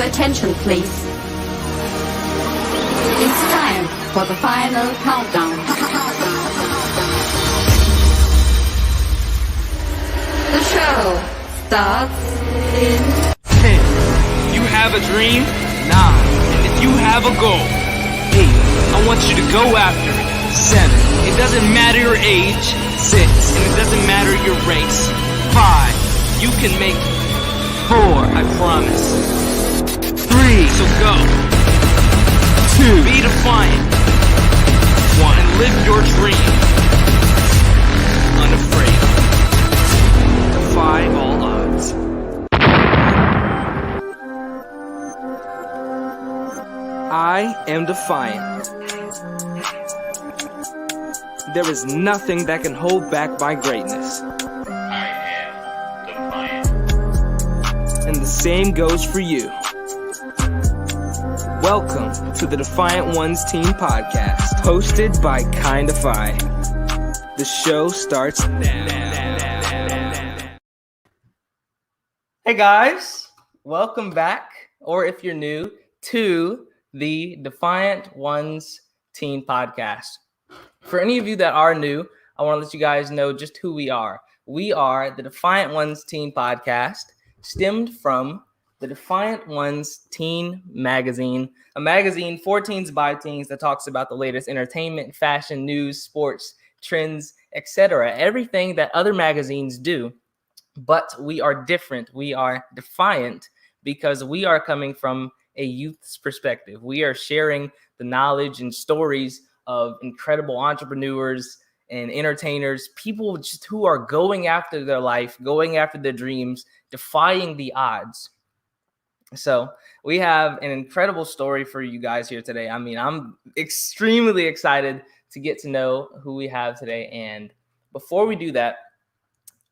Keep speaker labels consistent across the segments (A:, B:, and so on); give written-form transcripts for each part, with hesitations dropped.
A: Attention, please. It's time for the final countdown. The show starts in
B: 10. You have a dream? 9. And if you have a goal? 8. I want you to go after it. 7. It doesn't matter your age. 6. And it doesn't matter your race. 5. You can make it. 4. I promise. 3. So go. 2. Be defiant. 1. And live your dream. Unafraid. Defy all odds. I am defiant. There is nothing that can hold back my greatness.
C: I am defiant.
B: And the same goes for you. Welcome to the Defiant Ones Teen Podcast, hosted by Defy. The show starts now. Hey guys, welcome back, or if you're new, to the Defiant Ones Teen Podcast. For any of you that are new, I want to let you guys know just who we are. We are the Defiant Ones Teen Podcast, stemmed from the Defiant Ones Teen Magazine, a magazine for teens by teens that talks about the latest entertainment, fashion, news, sports, trends, etc. Everything that other magazines do, but we are different. We are defiant because we are coming from a youth's perspective. We are sharing the knowledge and stories of incredible entrepreneurs and entertainers, people just who are going after their life, going after their dreams, defying the odds. So we have an incredible story for you guys here today. I mean, I'm extremely excited to get to know who we have today. And before we do that,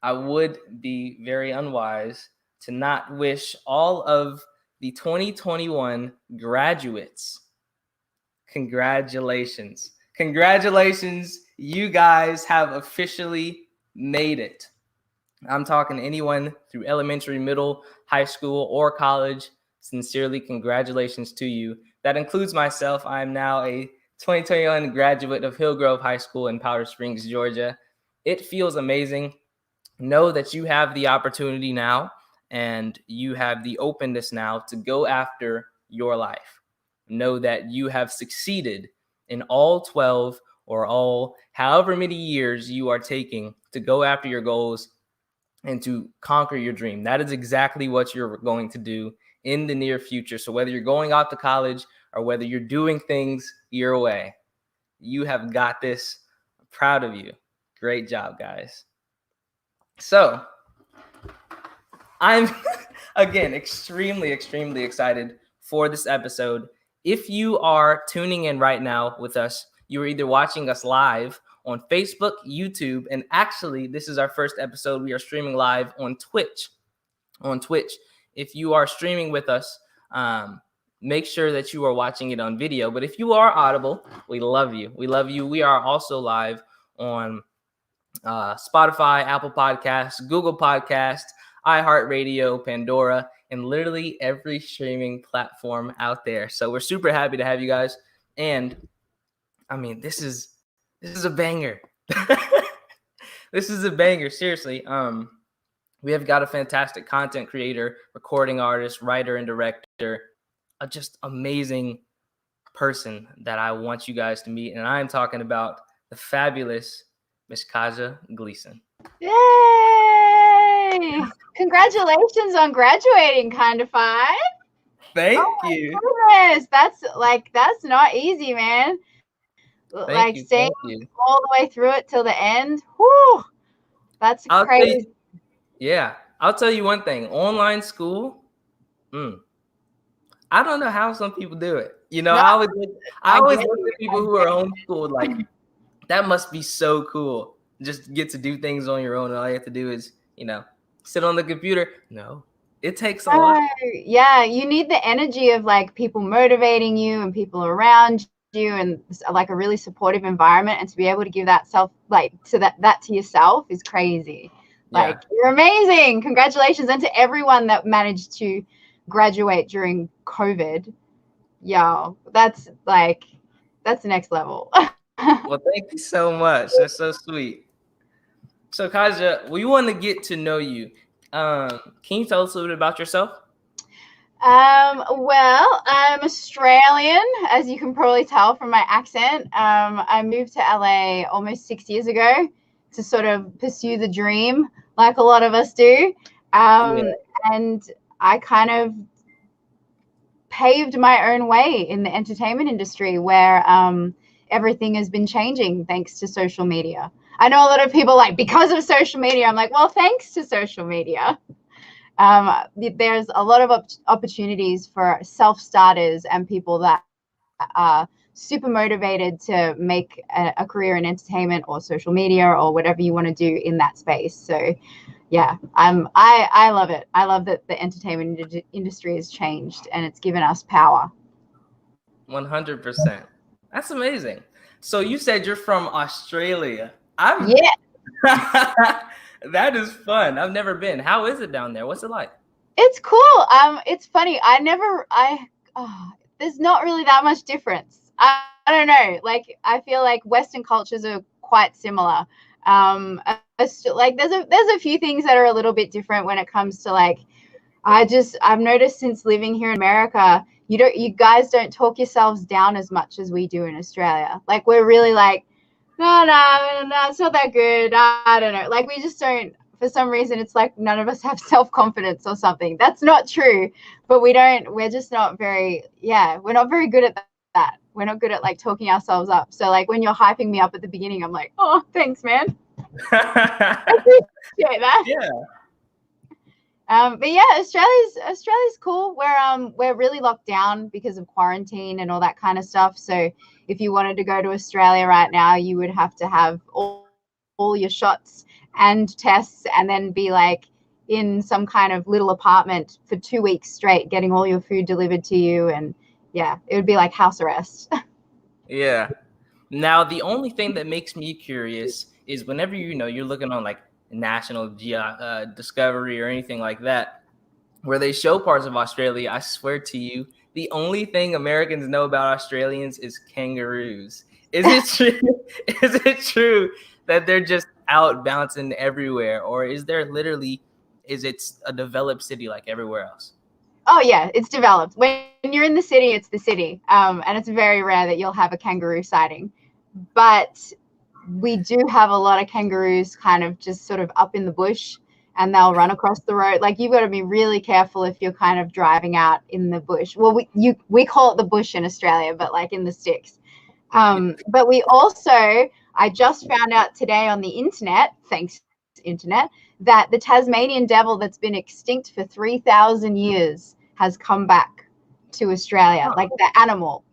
B: I would be very unwise to not wish all of the 2021 graduates congratulations. Congratulations. You guys have officially made it. I'm talking to anyone through elementary, middle, high school, or college. Sincerely, congratulations to you. That includes myself. I am now a 2021 graduate of Hillgrove High School in Powder Springs, Georgia. It feels amazing. Know that you have the opportunity now and you have the openness now to go after your life. Know that you have succeeded in all 12 or all however many years you are taking to go after your goals and to conquer your dream. That is exactly what you're going to do in the near future. So whether you're going off to college or whether you're doing things your way, you have got this. I'm proud of you. Great job, guys. So I'm, again, extremely excited for this episode. If you are tuning in right now with us, you are either watching us live on Facebook, YouTube, and actually, this is our first episode. We are streaming live on Twitch. If you are streaming with us, make sure that you are watching it on video. But if you are audible, we love you. We love you. We are also live on Spotify, Apple Podcasts, Google Podcasts, iHeartRadio, Pandora, and literally every streaming platform out there. So we're super happy to have you guys. And I mean, this is a banger. This is a banger. Seriously. We have got a fantastic content creator, recording artist, writer, and director, a just amazing person that I want you guys to meet. And I am talking about the fabulous Miss Katja Glieson.
D: Yay! Congratulations on graduating, Defy.
B: Thank you.
D: Goodness, that's not easy, man. Staying all the way through it till the end. Whew, that's crazy.
B: I'll tell you one thing. Online school, I don't know how some people do it. You know, I always look at people who are homeschooled like, that must be so cool. Just get to do things on your own. And all you have to do is, sit on the computer. No, it takes a lot.
D: Yeah, you need the energy of people motivating you and people around you and a really supportive environment. And to be able to give that to yourself is crazy. You're amazing. Congratulations. And to everyone that managed to graduate during COVID, yo, that's next level.
B: Well, thank you so much. That's so sweet. So, Katja, we want to get to know you. Can you tell us a little bit about yourself?
D: Well, I'm Australian, as you can probably tell from my accent. I moved to LA almost 6 years ago to sort of pursue the dream, like a lot of us do. And I kind of paved my own way in the entertainment industry where everything has been changing thanks to social media. I know a lot of people like, because of social media. I'm like, well, thanks to social media. There's a lot of opportunities for self-starters and people that are super motivated to make a career in entertainment or social media or whatever you want to do in that space. So yeah, I love it. I love that the entertainment industry has changed and it's given us power.
B: 100%. That's amazing. So you said you're from Australia.
D: Yeah.
B: That is fun. I've never been. How is it down there? What's it like?
D: It's cool. It's funny. There's not really that much difference. I don't know. Like, I feel like Western cultures are quite similar. Like there's a few things that are a little bit different when it comes to like, I've noticed since living here in America, you guys don't talk yourselves down as much as we do in Australia. Like, we're really like, no, it's not that good. I don't know. Like, we just don't, for some reason, it's like none of us have self-confidence or something. That's not true, but we're just not very, we're not very good at that. We're not good at like talking ourselves up. So like when you're hyping me up at the beginning, I'm like, oh, thanks, man. I appreciate that.
B: Yeah.
D: But yeah, Australia's cool. We're really locked down because of quarantine and all that kind of stuff. So if you wanted to go to Australia right now, you would have to have all your shots and tests and then be like in some kind of little apartment for 2 weeks straight, getting all your food delivered to you. And yeah, it would be like house arrest.
B: Yeah. Now, the only thing that makes me curious is whenever you're looking on like National Discovery or anything like that, where they show parts of Australia, I swear to you, the only thing Americans know about Australians is kangaroos. Is it true? Is it true that they're just out bouncing everywhere, or is it a developed city like everywhere else?
D: Oh yeah, it's developed. When you're in the city, it's the city, and it's very rare that you'll have a kangaroo sighting. But we do have a lot of kangaroos kind of just sort of up in the bush, and they'll run across the road. Like, you've got to be really careful if you're kind of driving out in the bush. Well, we call it the bush in Australia, but like in the sticks. But we also, I just found out today on the internet, thanks internet, that the Tasmanian devil that's been extinct for 3,000 years has come back to Australia, like the animal,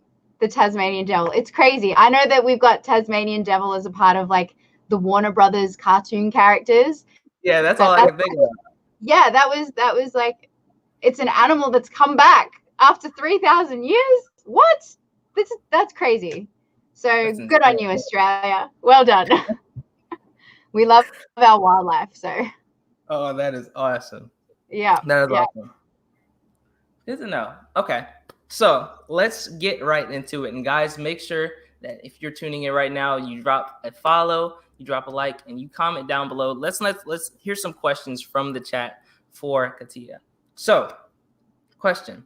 D: the Tasmanian devil. It's crazy. I know that we've got Tasmanian devil as a part of like the Warner Brothers cartoon characters.
B: Yeah, that's all I can think of.
D: Yeah, that was like, it's an animal that's come back after 3,000 years. What? That's crazy. So good on you, Australia. Well done. We love our wildlife. So.
B: Oh, that is awesome.
D: Yeah.
B: That is awesome. Good to know. Okay. So let's get right into it. And guys, make sure that if you're tuning in right now, you drop a follow, you drop a like, and you comment down below. Let's hear some questions from the chat for Katja. So, question: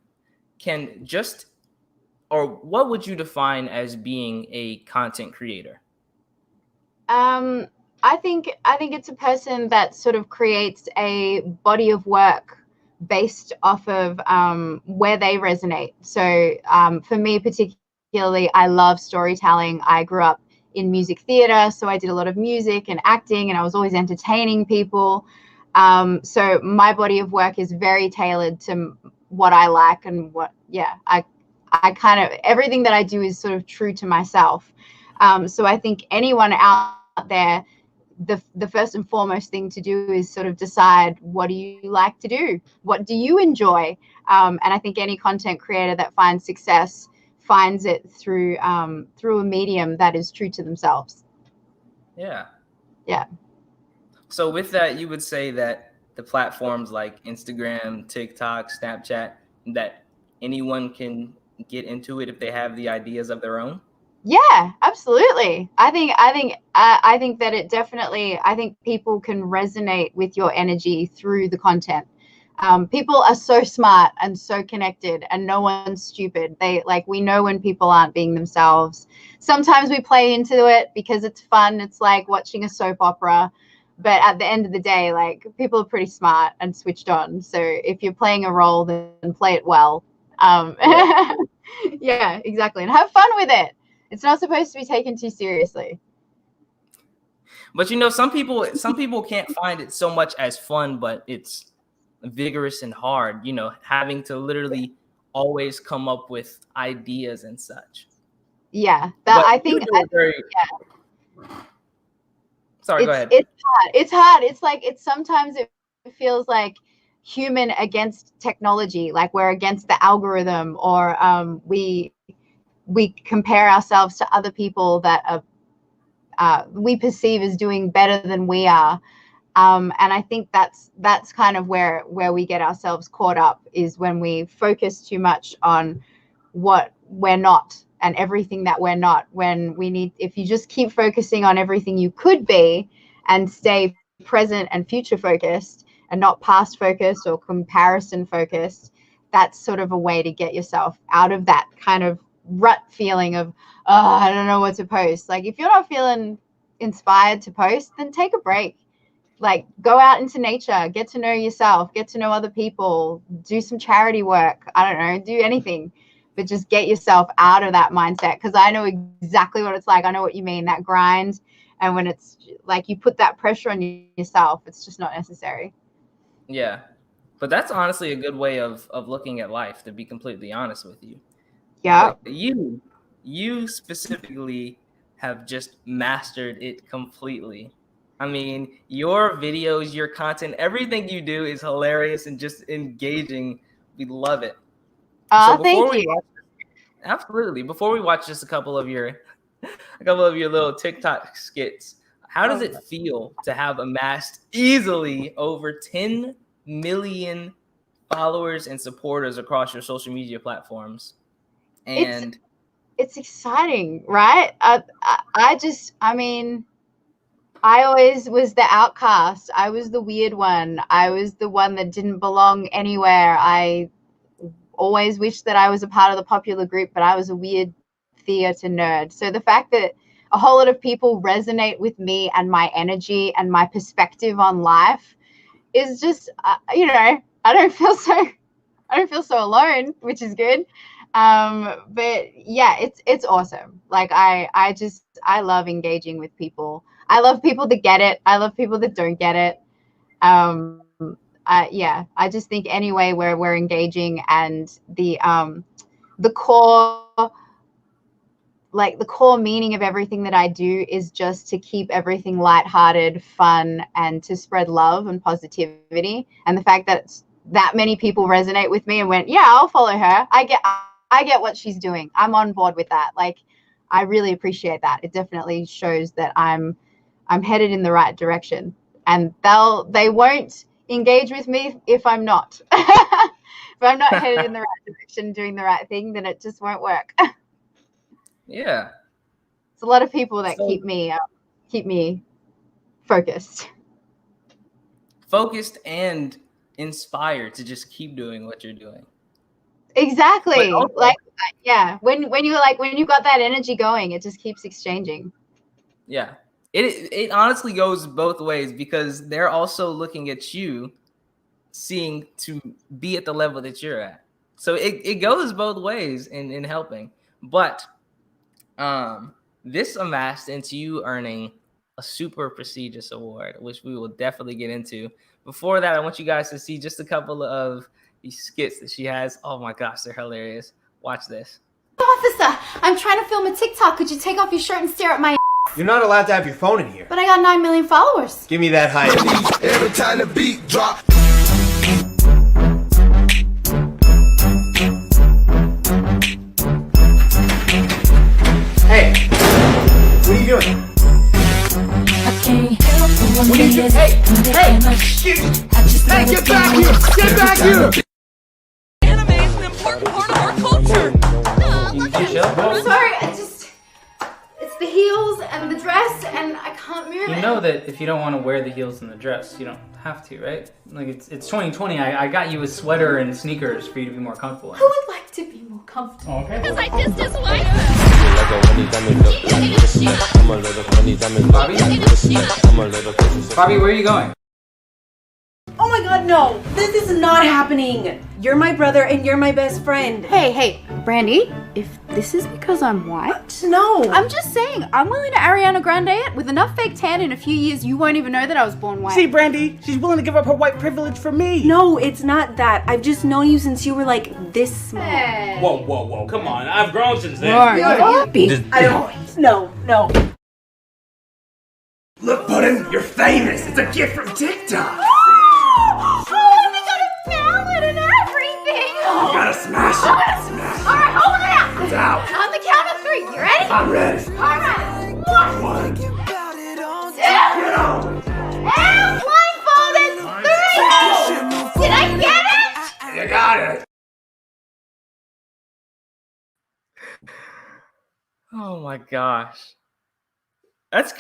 B: what would you define as being a content creator?
D: I think it's a person that sort of creates a body of work based off of where they resonate. So for me particularly, I love storytelling. I grew up in music theater, so I did a lot of music and acting, and I was always entertaining people. So my body of work is very tailored to what I like and I kind of, everything that I do is sort of true to myself. So I think anyone out there, the first and foremost thing to do is sort of decide, what do you like to do? What do you enjoy? And I think any content creator that finds success finds it through a medium that is true to themselves.
B: Yeah.
D: Yeah.
B: So with that, you would say that the platforms like Instagram, TikTok, Snapchat, that anyone can get into it if they have the ideas of their own?
D: Yeah, absolutely. I think that it definitely, I think people can resonate with your energy through the content. People are so smart and so connected, and no one's stupid. We know when people aren't being themselves. Sometimes we play into it because it's fun. It's like watching a soap opera. But at the end of the day, like, people are pretty smart and switched on. So if you're playing a role, then play it well. Yeah, exactly. And have fun with it. It's not supposed to be taken too seriously.
B: But some people can't find it so much as fun, but it's vigorous and hard, having to literally always come up with ideas and such.
D: Yeah,
B: Sorry, go ahead.
D: It's hard. It's like, sometimes it feels like human against technology, like we're against the algorithm, or we compare ourselves to other people that we perceive as doing better than we are. And I think that's kind of where we get ourselves caught up, is when we focus too much on what we're not and everything that we're not, when if you just keep focusing on everything you could be and stay present and future focused and not past focused or comparison focused, that's sort of a way to get yourself out of that kind of rut feeling of, oh, I don't know what to post. Like, if you're not feeling inspired to post, then take a break. Like, go out into nature, get to know yourself, get to know other people, do some charity work. I don't know, do anything, but just get yourself out of that mindset. Because I know exactly what it's like. I know what you mean, that grind. And when it's like you put that pressure on yourself, it's just not necessary.
B: Yeah. But that's honestly a good way of looking at life, to be completely honest with you.
D: Yeah.
B: But you specifically have just mastered it completely. I mean, your videos, your content, everything you do is hilarious and just engaging. We love it.
D: Thank you.
B: Absolutely. Before we watch just a couple of your little TikTok skits, how does it feel to have amassed easily over 10 million followers and supporters across your social media platforms? And
D: it's exciting, right? I always was the outcast. I was the weird one. I was the one that didn't belong anywhere. I always wished that I was a part of the popular group, but I was a weird theater nerd. So the fact that a whole lot of people resonate with me and my energy and my perspective on life is just, I don't feel so alone, which is good. But yeah, it's awesome. Like, I love engaging with people. I love people that get it. I love people that don't get it. I just think any way where we're engaging, and the core meaning of everything that I do is just to keep everything lighthearted, fun, and to spread love and positivity. And the fact that many people resonate with me and went, yeah, I'll follow her. I get what she's doing. I'm on board with that. Like, I really appreciate that. It definitely shows that I'm headed in the right direction, and they won't engage with me if I'm not. If I'm not headed in the right direction, doing the right thing, then it just won't work.
B: Yeah,
D: it's a lot of people that keep me focused and
B: inspired to just keep doing what you're doing.
D: Exactly. When you got that energy going, it just keeps exchanging.
B: Yeah. It honestly goes both ways, because they're also looking at you, seeing to be at the level that you're at. So it goes both ways in helping. But this amassed into you earning a super prestigious award, which we will definitely get into. Before that, I want you guys to see just a couple of these skits that she has. Oh my gosh, they're hilarious. Watch this.
E: Officer, I'm trying to film a TikTok. Could you take off your shirt and stare at my ass?
F: You're not allowed to have your phone in here.
E: But I got 9 million followers.
F: Give me that high.
G: Every time the beat drop.
F: Hey, what are you doing? What are you doing? Hey, get back here! Get back here!
B: You chill?
E: I'm sorry, it's the heels and the dress, and I can't move it.
H: You know that if you don't want to wear the heels and the dress, you don't have to, right? Like, it's 2020. I got you a sweater and sneakers for you to be more comfortable in.
E: I would like to be more comfortable.
H: Okay.
I: Because I just dislike
H: Bobby, where are you going?
J: Oh my god, no! This is not happening! You're my brother and you're my best friend.
K: Hey, Brandy, if this is because I'm white...
J: No!
K: I'm just saying, I'm willing to Ariana Grande it. With enough fake tan in a few years, you won't even know that I was born white.
L: See, Brandy, she's willing to give up her white privilege for me.
J: No, it's not that. I've just known you since you were like this small.
K: Hey.
C: Whoa, come on. I've grown since then.
J: No.
F: Look, Puddin', you're famous. It's a gift from TikTok.
E: Oh, they got a ballad and everything!
F: You gotta smash it. Smash
E: Alright, hold it out!
F: it. It's out.
E: On the count of 3, you ready?
F: I'm ready.
E: Alright, 1, 2,
F: Get on.
E: and blindfolded, 3! Did I get it?
F: You got it.
B: Oh my gosh. That's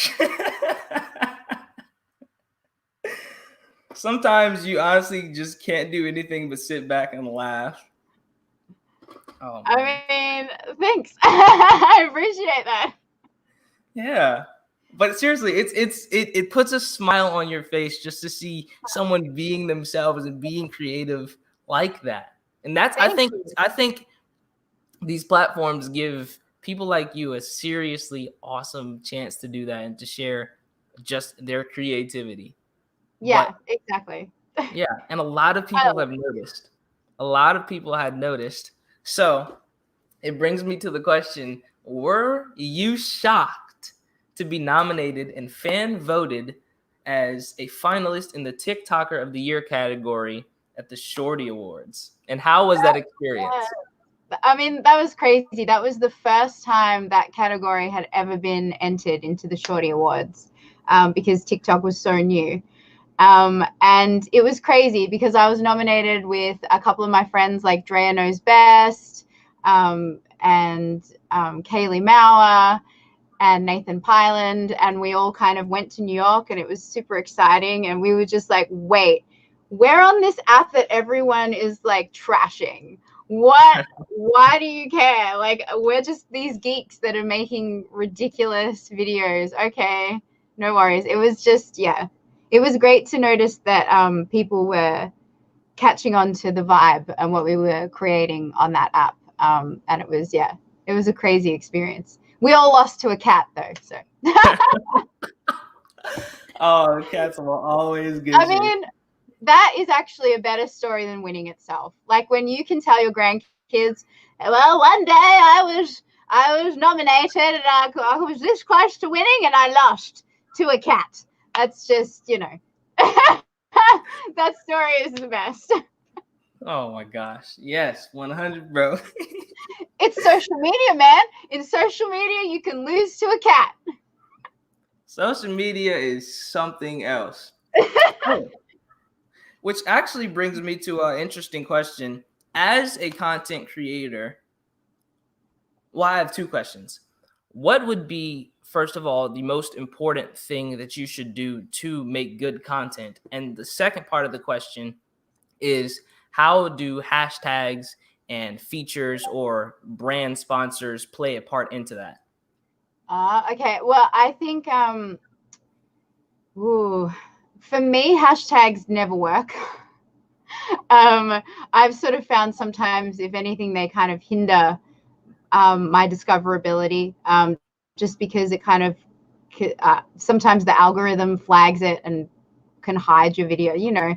B: sometimes you honestly just can't do anything but sit back and laugh. Oh, man.
D: I mean, thanks. I appreciate that.
B: Yeah. But seriously, it puts a smile on your face just to see someone being themselves and being creative like that. And that's I think these platforms give people like you a seriously awesome chance to do that and to share just their creativity.
D: Yeah, exactly.
B: Yeah, and a lot of people have noticed. A lot of people had noticed. So it brings me to the question, were you shocked to be nominated and fan voted as a finalist in the TikToker of the Year category at the Shorty Awards? And how was that experience?
D: I mean, that was crazy. That was the first time that category had ever been entered into the Shorty Awards because TikTok was so new. And it was crazy because I was nominated with a couple of my friends like Drea Knows Best and Kaylee Mauer and Nathan Pyland. And we all kind of went to New York and it was super exciting. And we were just like, wait, we're on this app that everyone is like trashing. What? Why do you care? Like, we're just these geeks that are making ridiculous videos. Okay, no worries. It was just, yeah, it was great to notice that people were catching on to the vibe and what we were creating on that app. And it was, yeah, it was a crazy experience. We all lost to a cat though, so.
B: Oh, cats will always get
D: I mean, that is actually a better story than winning itself. Like when you can tell your grandkids, well, one day I was nominated and I was this close to winning and I lost to a cat. That's just, you know, that story is the best.
B: Oh my gosh. Yes, 100, bro.
D: It's social media, man. In social media, you can lose to a cat.
B: Social media is something else. Which actually brings me to an interesting question. As a content creator, well, I have two questions. What would be, first of all, the most important thing that you should do to make good content? And the second part of the question is, how do hashtags and features or brand sponsors play a part into that?
D: Okay. Well, I think for me, hashtags never work. I've sort of found sometimes, if anything, they kind of hinder my discoverability just because it kind of sometimes the algorithm flags it and can hide your video. You know,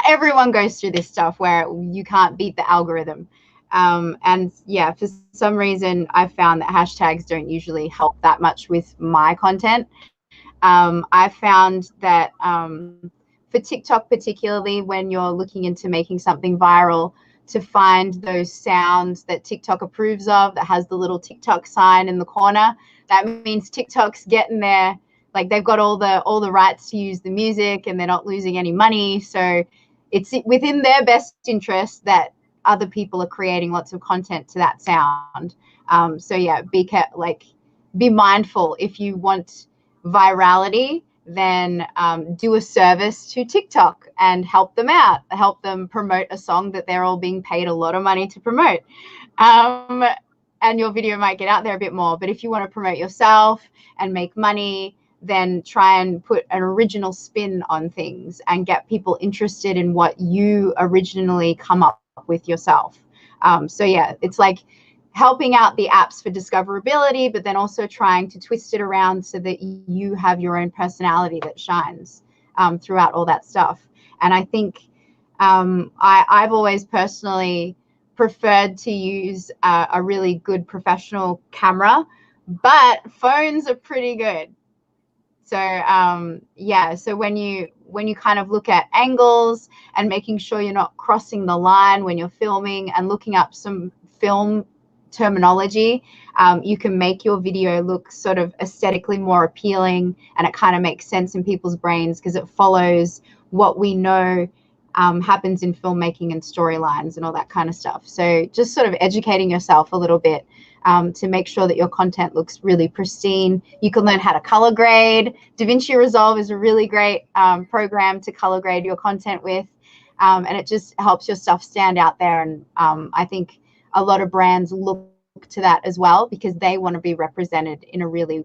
D: everyone goes through this stuff where you can't beat the algorithm. And yeah, for some reason, I've found that hashtags don't usually help that much with my content. I found that for TikTok, particularly when you're looking into making something viral, to find those sounds that TikTok approves of, that has the little TikTok sign in the corner, that means TikTok's getting there. Like they've got all the rights to use the music and they're not losing any money. So it's within their best interest that other people are creating lots of content to that sound. So yeah, be mindful. If you want virality, then do a service to TikTok and help them out, help them promote a song that they're all being paid a lot of money to promote. And your video might get out there a bit more. But if you want to promote yourself and make money, then try and put an original spin on things and get people interested in what you originally come up with yourself. So yeah, it's like helping out the apps for discoverability, but then also trying to twist it around so that you have your own personality that shines throughout all that stuff. And I think I've always personally preferred to use a really good professional camera, but phones are pretty good. So yeah, so when you kind of look at angles and making sure you're not crossing the line when you're filming and looking up some film terminology, you can make your video look sort of aesthetically more appealing, and it kind of makes sense in people's brains because it follows what we know happens in filmmaking and storylines and all that kind of stuff. So just sort of educating yourself a little bit to make sure that your content looks really pristine. You can learn how to color grade. DaVinci Resolve is a really great program to color grade your content with, and it just helps your stuff stand out there. And I think a lot of brands look to that as well because they want to be represented in a really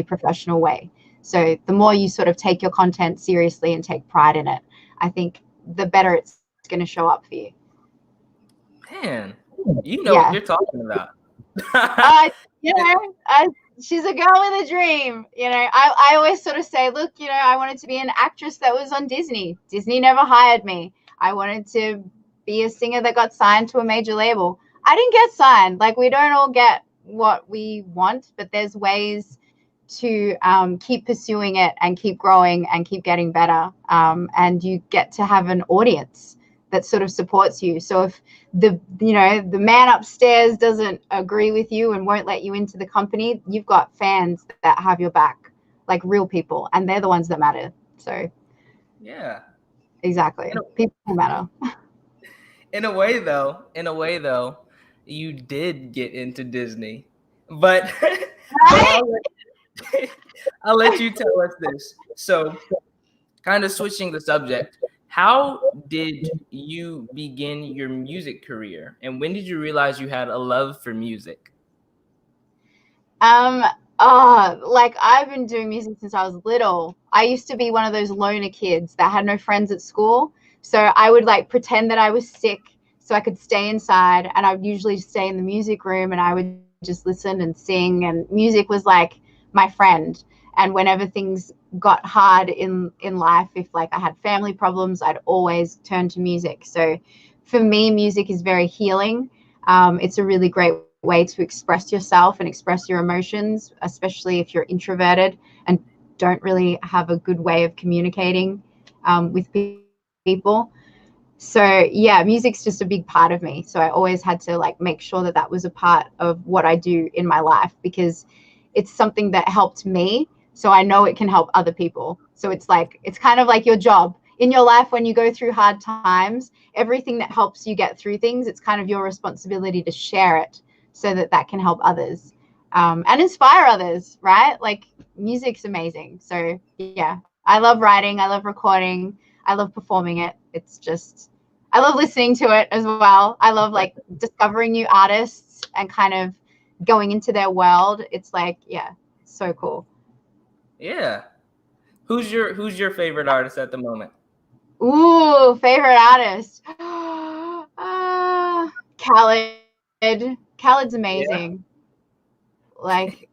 D: professional way. So the more you sort of take your content seriously and take pride in it, I think the better it's going to show up for you.
B: Man, you know what you're talking about.
D: She's a girl with a dream. I always sort of say, look, I wanted to be an actress that was on Disney. Disney never hired me. I wanted to be a singer that got signed to a major label. I didn't get signed. Like, we don't all get what we want, but there's ways to keep pursuing it and keep growing and keep getting better. And you get to have an audience that sort of supports you. So if the man upstairs doesn't agree with you and won't let you into the company, you've got fans that have your back, like real people, and they're the ones that matter. So
B: yeah,
D: exactly. People matter.
B: In a way though, you did get into Disney, but I'll let you tell us this. So kind of switching the subject, how did you begin your music career, and when did you realize you had a love for music?
D: Like, I've been doing music since I was little. I used to be one of those loner kids that had no friends at school. So I would like pretend that I was sick so I could stay inside, and I would usually stay in the music room and I would just listen and sing, and music was like my friend. And whenever things got hard in life, if like I had family problems, I'd always turn to music. So for me, music is very healing. It's a really great way to express yourself and express your emotions, especially if you're introverted and don't really have a good way of communicating with people. So yeah, music's just a big part of me. So I always had to like make sure that that was a part of what I do in my life, because it's something that helped me. So I know it can help other people. So it's kind of like your job in your life. When you go through hard times, everything that helps you get through things, it's kind of your responsibility to share it so that that can help others and inspire others, right? Like, music's amazing. So yeah, I love writing. I love recording. I love performing it. It's just, I love listening to it as well. I love like discovering new artists and kind of going into their world. It's like, yeah, so cool.
B: Yeah. Who's your favorite artist at the moment?
D: Ooh, favorite artist. Khaled. Khaled's amazing. Yeah. Like,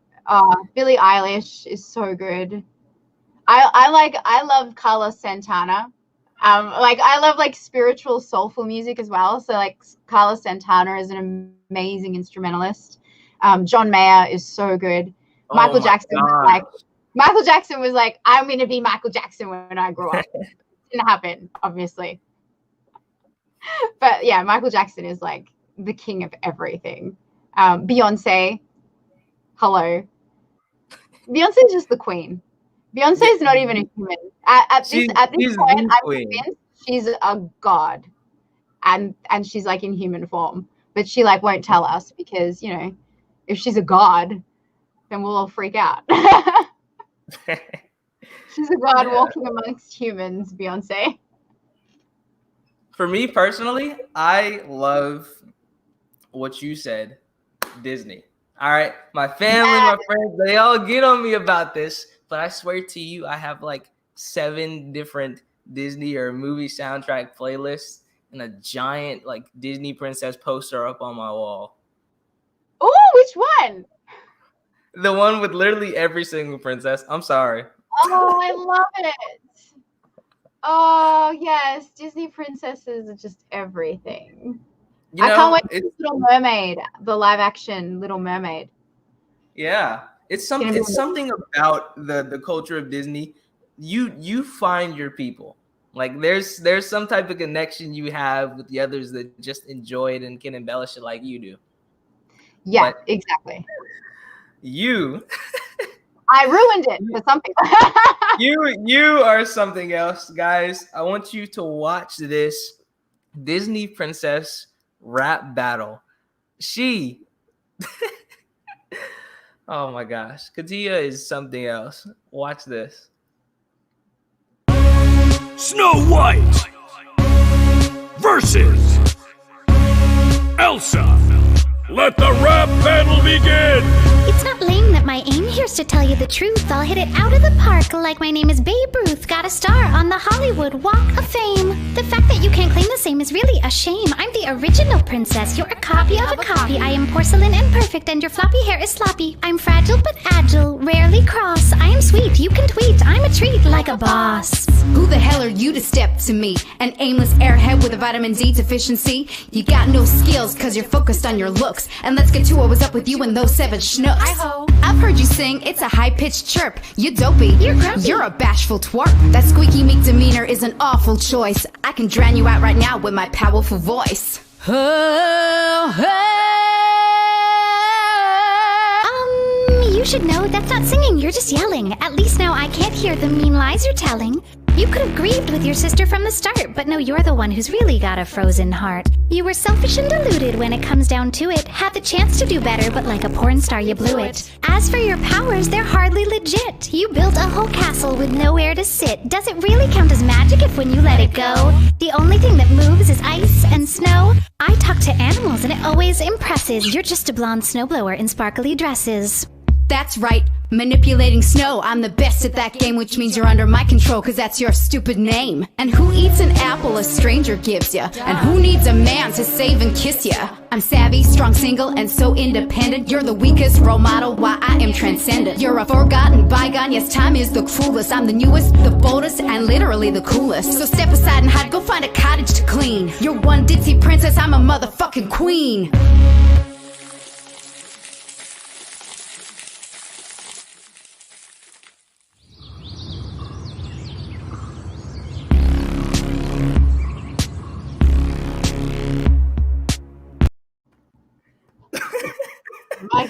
D: Billie Eilish is so good. I love Carlos Santana. I love like spiritual, soulful music as well. So like Carlos Santana is an amazing instrumentalist. John Mayer is so good. Michael Jackson was like, I'm going to be Michael Jackson when I grow up. It didn't happen, obviously. But yeah, Michael Jackson is like the king of everything. Beyonce, hello. Beyonce is just the queen. Beyonce is not even a human. At this point, I'm convinced she's a god. and she's like in human form, but she like won't tell us because, you know, if she's a god, then we'll all freak out. She's a god walking amongst humans, Beyonce.
B: For me personally, I love what you said, Disney. All right, my family, my friends, they all get on me about this, but I swear to you, I have like 7 different Disney or movie soundtrack playlists and a giant like Disney princess poster up on my wall.
D: Oh, which one?
B: The one with literally every single princess. I'm sorry.
D: Oh, I love it. Oh, yes. Disney princesses are just everything. I can't wait for Little Mermaid, the live action Little Mermaid.
B: Yeah. It's something about the culture of Disney. You find your people. Like there's some type of connection you have with the others that just enjoy it and can embellish it like you do.
D: Yeah, but exactly.
B: I
D: ruined it for some people.
B: you are something else, guys. I want you to watch this Disney princess rap battle. Oh my gosh, Katja is something else. Watch this.
F: Snow White versus Elsa. Let the rap battle begin!
I: It's not lame that my aim here's to tell you the truth. I'll hit it out of the park like my name is Babe Ruth. Got a star on the Hollywood Walk of Fame. The fact that you can't claim the same is really a shame. I'm the original princess. You're a copy of a copy. I am porcelain and perfect, and your floppy hair is sloppy. I'm fragile but agile, rarely cross. I am sweet, you can tweet. I'm a treat like a boss.
M: Who the hell are you to step to me? An aimless airhead with a vitamin D deficiency? You got no skills cause you're focused on your looks. And let's get to what was up with you and those 7 schnooks. I've heard you sing, it's a high-pitched chirp. You're dopey, you're a bashful twerp. That squeaky meek demeanor is an awful choice. I can drown you out right now with my powerful voice.
I: You should know that's not singing, you're just yelling. At least now I can't hear the mean lies you're telling. You could have grieved with your sister from the start, but no, you're the one who's really got a frozen heart. You were selfish and deluded when it comes down to it. Had the chance to do better, but like a porn star, you blew it. As for your powers, they're hardly legit. You built a whole castle with nowhere to sit. Does it really count as magic if when you let it go? The only thing that moves is ice and snow. I talk to animals and it always impresses. You're just a blonde snowblower in sparkly dresses.
M: That's right, manipulating snow. I'm the best at that game, which means you're under my control, cause that's your stupid name. And who eats an apple a stranger gives ya? And who needs a man to save and kiss ya? I'm savvy, strong, single, and so independent. You're the weakest role model, why I am transcendent. You're a forgotten bygone, yes, time is the cruelest. I'm the newest, the boldest, and literally the coolest. So step aside and hide, go find a cottage to clean. You're one ditzy princess, I'm a motherfucking queen.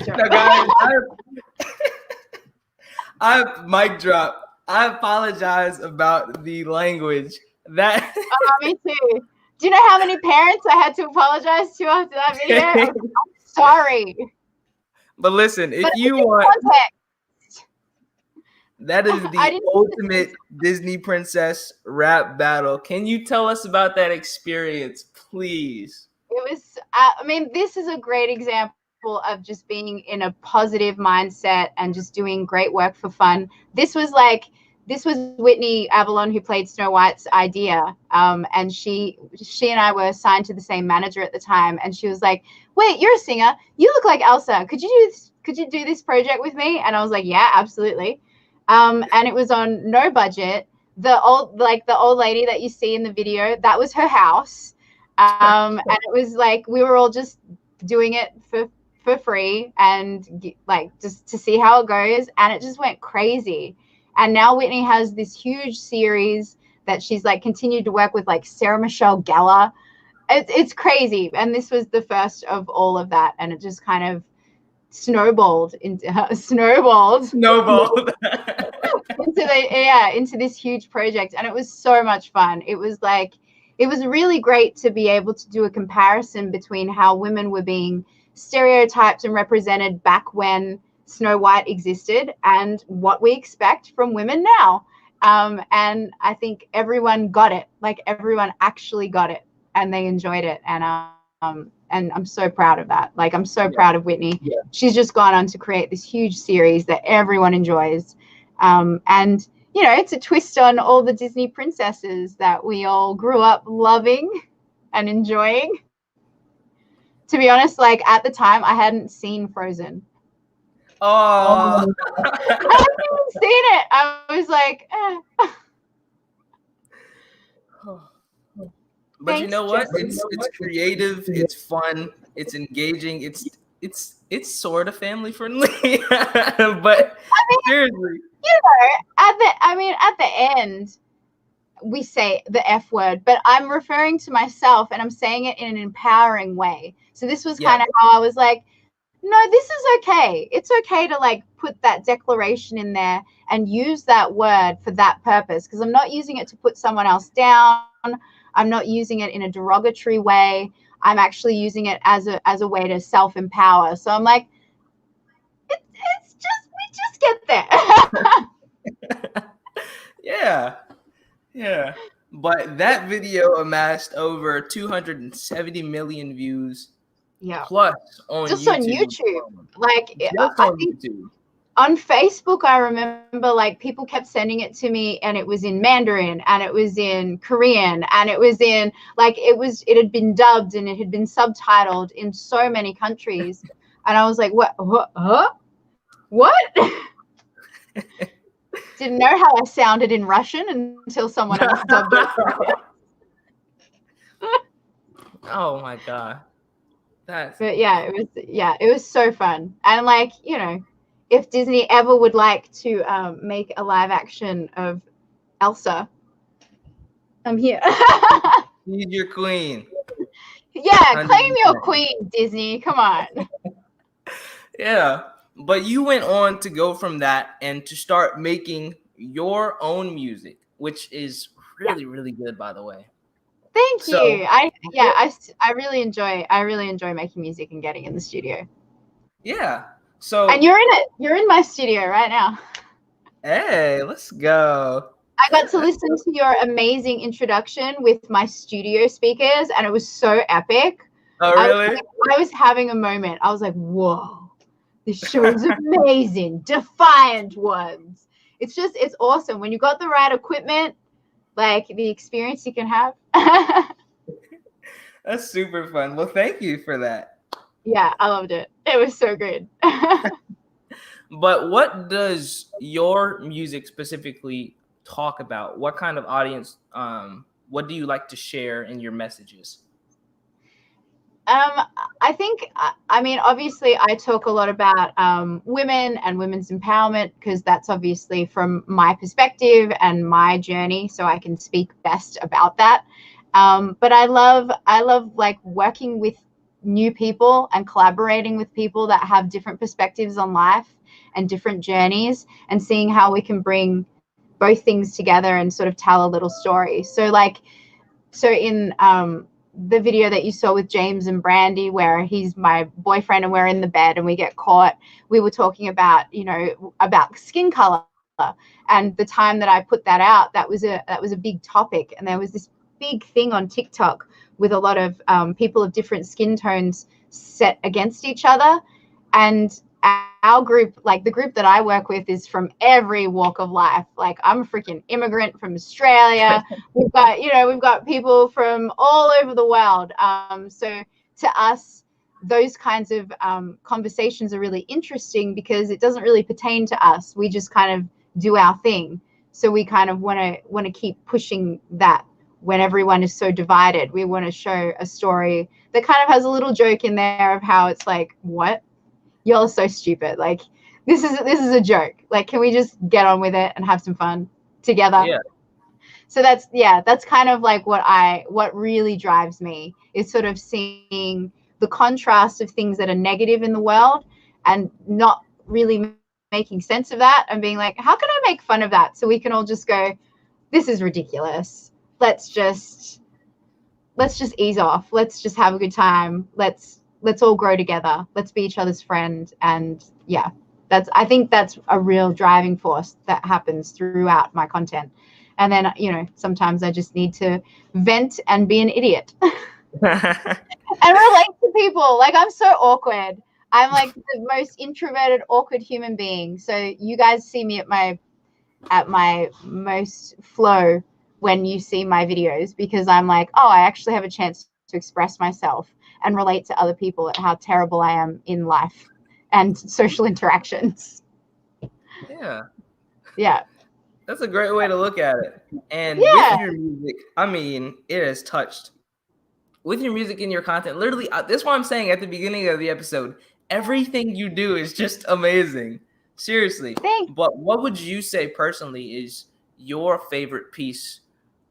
B: Now, guys, I mic drop. I apologize about the language. That
D: me too. Do you know how many parents I had to apologize to after that video? I'm sorry.
B: But listen, if you want, that is the ultimate Disney princess rap battle. Can you tell us about that experience, please?
D: It was, I mean, this is a great example of just being in a positive mindset and just doing great work for fun. This was Whitney Avalon, who played Snow White's idea. And she and I were assigned to the same manager at the time. And she was like, wait, you're a singer. You look like Elsa. Could you do this project with me? And I was like, yeah, absolutely. And it was on no budget. The old lady that you see in the video, that was her house. And it was like, we were all just doing it for free and like just to see how it goes, and it just went crazy. And now Whitney has this huge series that she's like continued to work with, like Sarah Michelle Gellar. It's crazy, and this was the first of all of that, and it just kind of snowballed into this huge project, and it was so much fun. It was like it was really great to be able to do a comparison between how women were being stereotyped and represented back when Snow White existed and what we expect from women now. And I think everyone got it. Like, everyone actually got it and they enjoyed it. And I'm so proud of that. Like, I'm so proud of Whitney.
B: Yeah.
D: She's just gone on to create this huge series that everyone enjoys. And, you know, it's a twist on all the Disney princesses that we all grew up loving and enjoying. To be honest, like, at the time, I hadn't seen Frozen.
B: Oh.
D: I hadn't even seen it. I was like, eh.
B: But
D: Thanks,
B: you know what?
D: Jesse.
B: It's creative. It's fun. It's engaging. It's sort of family friendly. But seriously,
D: you know, at the end, we say the F word, but I'm referring to myself and I'm saying it in an empowering way. So this was kind of how I was like, no, this is okay. It's okay to like put that declaration in there and use that word for that purpose, because I'm not using it to put someone else down. I'm not using it in a derogatory way. I'm actually using it as a way to self-empower. So I'm like, it's just, we just get there.
B: Yeah. But that video amassed over 270 million views.
D: Yeah.
B: Plus on
D: just
B: YouTube.
D: On YouTube. Like,
B: just
D: I
B: on
D: think
B: YouTube.
D: On Facebook, I remember like people kept sending it to me and it was in Mandarin and it was in Korean and it was in like, it had been dubbed and it had been subtitled in so many countries. And I was like, what? Didn't know how I sounded in Russian until someone else dubbed it.
B: Oh my God.
D: But it was so fun. And like, you know, if Disney ever would like to make a live action of Elsa, I'm here.
B: She's your queen.
D: Yeah, claim your queen, Disney. Come on.
B: Yeah, but you went on to go from that and to start making your own music, which is really, really good, by the way.
D: Thank you. I really enjoy making music and getting in the studio.
B: Yeah. So
D: and you're in it. You're in my studio right now.
B: Hey, let's go.
D: I got to listen to your amazing introduction with my studio speakers, and it was so epic.
B: Oh, really?
D: I was having a moment. I was like, whoa, this show is amazing. Defiant Ones. It's awesome. When you got the right equipment, like the experience you can have.
B: That's super fun. Well, thank you for that.
D: Yeah, I loved it. It was so good.
B: But what does your music specifically talk about? What kind of audience, what do you like to share in your messages?
D: I think, I mean, obviously I talk a lot about women and women's empowerment, because that's obviously from my perspective and my journey, so I can speak best about that. But I love like working with new people and collaborating with people that have different perspectives on life and different journeys, and seeing how we can bring both things together and sort of tell a little story. So in the video that you saw with James and Brandy, where he's my boyfriend and we're in the bed and we get caught, we were talking about, you know, about skin color. And the time that I put that out, that was a big topic. And there was this big thing on TikTok with a lot of people of different skin tones set against each other. And our group, like the group that I work with, is from every walk of life. Like, I'm a freaking immigrant from Australia. We've got people from all over the world. So to us, those kinds of conversations are really interesting because it doesn't really pertain to us. We just kind of do our thing. So we kind of want to keep pushing that. When everyone is so divided, we want to show a story that kind of has a little joke in there of how it's like, what? Y'all are so stupid. Like, this is a joke. Like, can we just get on with it and have some fun together?
B: Yeah.
D: So that's kind of like what really drives me, is sort of seeing the contrast of things that are negative in the world and not really making sense of that, and being like, how can I make fun of that so we can all just go, this is ridiculous. Let's just let's just ease off. Let's just have a good time. Let's all grow together. Let's be each other's friend. And yeah, I think that's a real driving force that happens throughout my content. And then, you know, sometimes I just need to vent and be an idiot and relate to people. Like, I'm so awkward. I'm like the most introverted, awkward human being. So you guys see me at my most flow when you see my videos, because I'm like, oh, I actually have a chance to express myself and relate to other people at how terrible I am in life and social interactions.
B: Yeah.
D: Yeah.
B: That's a great way to look at it. And
D: Yeah.
B: with your music, I mean, it has touched. With your music and your content, literally, that's why I'm saying at the beginning of the episode, everything you do is just amazing. Seriously.
D: Thanks.
B: But what would you say personally is your favorite piece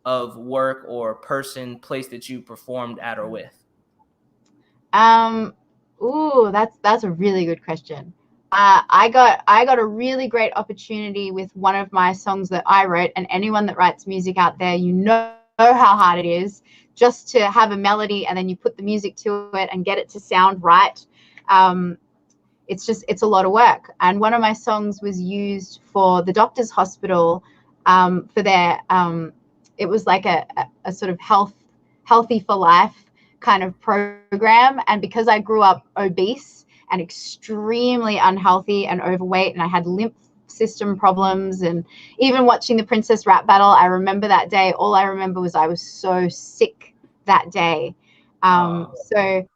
B: of work or person, place that you performed at or with?
D: Ooh, that's a really good question. I got a really great opportunity with one of my songs that I wrote, and anyone that writes music out there, you know how hard it is just to have a melody and then you put the music to it and get it to sound right. It's a lot of work. And one of my songs was used for the doctor's hospital for their it was like a sort of healthy for life kind of program. And because I grew up obese and extremely unhealthy and overweight, and I had lymph system problems, and even watching the Princess Rap Battle, I remember that day. All I remember was I was so sick that day. So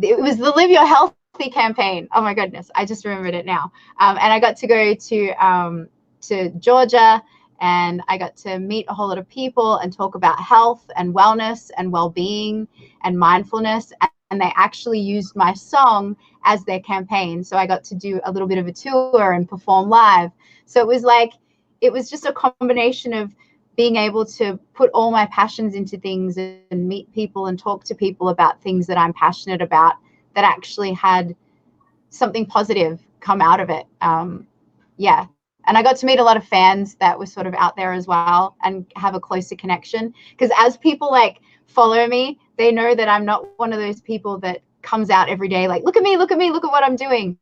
D: it was the Live Your Healthy campaign. Oh my goodness, I just remembered it now. And I got to go to Georgia, and I got to meet a whole lot of people and talk about health and wellness and well-being and mindfulness. And they actually used my song as their campaign. So I got to do a little bit of a tour and perform live. So it was just a combination of being able to put all my passions into things and meet people and talk to people about things that I'm passionate about that actually had something positive come out of it. Yeah. And I got to meet a lot of fans that were sort of out there as well and have a closer connection. Because as people like follow me, they know that I'm not one of those people that comes out every day like, look at me, look at me, look at what I'm doing.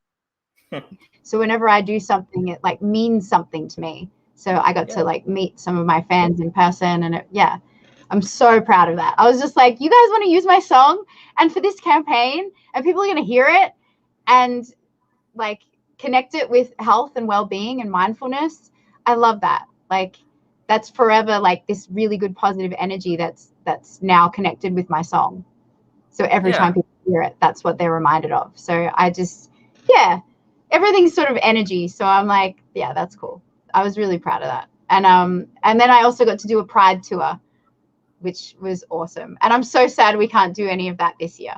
D: So whenever I do something, it like means something to me. So I got to like meet some of my fans in person, and I'm so proud of that. I was just like, you guys want to use my song and for this campaign, and people are going to hear it and like connect it with health and well-being and mindfulness. I love that. Like, that's forever like this really good positive energy that's now connected with my song. So every time people hear it, that's what they're reminded of. So I just, everything's sort of energy. So I'm like, yeah, that's cool. I was really proud of that. And then I also got to do a Pride tour, which was awesome. And I'm so sad we can't do any of that this year.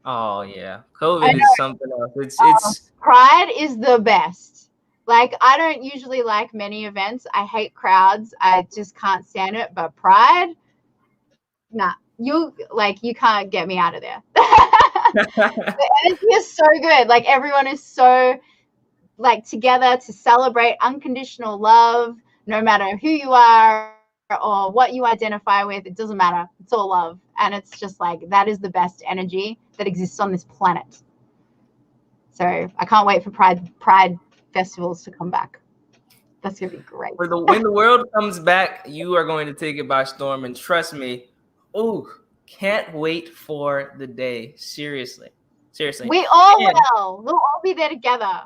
B: Oh yeah, COVID is something else. It's
D: Pride is the best. Like, I don't usually like many events. I hate crowds. I just can't stand it. But Pride, nah, you can't get me out of there. The energy is so good. Like, everyone is so like together to celebrate unconditional love, no matter who you are or what you identify with. It doesn't matter. It's all love. And it's just like, that is the best energy that exists on this planet. So I can't wait for Pride festivals to come back. That's going to be great.
B: When the world comes back, you are going to take it by storm. And trust me, can't wait for the day. Seriously.
D: We all will. We'll all be there together.